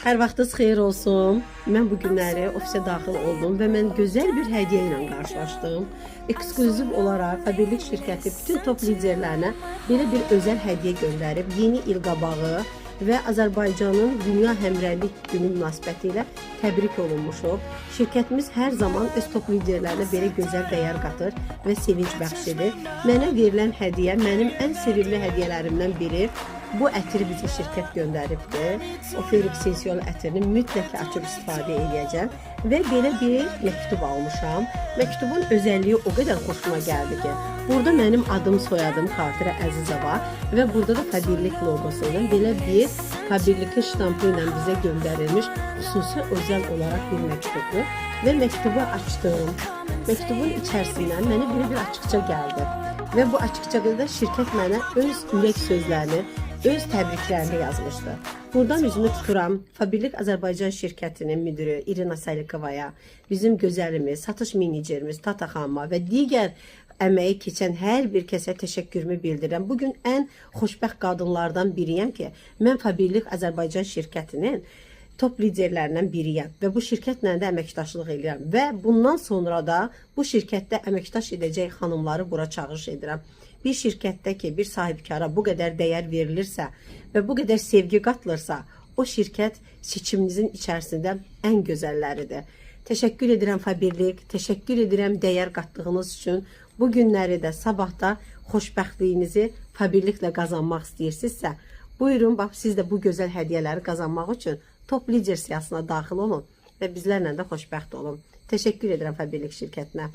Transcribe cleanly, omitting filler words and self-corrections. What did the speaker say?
Hər vaxtınız xeyir olsun. Mən bu günləri ofisə daxil oldum və mən gözəl bir hədiyyə ilə qarşılaşdım. Eksklüziv olaraq Fabirlik şirkəti bütün top liderlərinə belə bir özəl hədiyyə göndərib. Yeni il qabağı və Azərbaycanın Dünya Həmrəylik Günü münasibəti ilə təbrik olunmuşuq. Şirkətimiz hər zaman öz top liderlərinə belə gözəl dəyər qatır və sevinç bəxş edir. Mənə verilən hədiyyə mənim ən sevimli hədiyyələrimdən biri. Bu ətiri bizə şirkət göndəribdir. O Felix Sensual ətirini mütləq açıb istifadə edəcəm və belə bir məktub almışam. Məktubun özəlliyi o qədər xoşuma gəldi ki, burada mənim adım, soyadım Xatirə Əzizova və burada da Fabirlik logosu ilə belə bir Fabirlikin ştampı ilə bizə göndərilmiş xüsusi özəl olaraq bir məktubdur və məktubu açdım. Məktubun içərisindən mənə belə bir açıqça gəldi və bu açıqçada da şirkət mənə öz ürək sözlərini, öz təbriklərini yazmışdı. Buradan üzümü tuturam Fabirlik Azərbaycan şirkətinin müdürü İrina Salikovaya, bizim gözəlimiz, satış menecerimiz Tata xanıma və digər əməyi keçən hər bir kəsə təşəkkürümü bildirirəm. Bugün ən xoşbəxt qadınlardan biriyəm ki, mən Fabirlik Azərbaycan şirkətinin top liderlərindən biriyəm və bu şirkətlə də əməkdaşlıq edirəm və bundan sonra da bu şirkətdə əməkdaş edəcək xanımları bura çağırış edirəm. Bir şirkətdə ki, bir sahibkara bu qədər dəyər verilirsə və bu qədər sevgi qatılırsa, o şirkət seçiminizin içərisində ən gözəlləridir. Təşəkkür edirəm Fabirlik, təşəkkür edirəm dəyər qatdığınız üçün. Bu günləri də, sabahda xoşbəxtliyinizi Fabirliklə qazanmaq istəyirsinizsə, buyurun, bax, siz də bu gözəl hədiyyələri qazanmaq üçün top lider siyasına daxil olun və bizlərlə də xoşbəxt olun. Təşəkkür edirəm Fabirlik şirkətinə.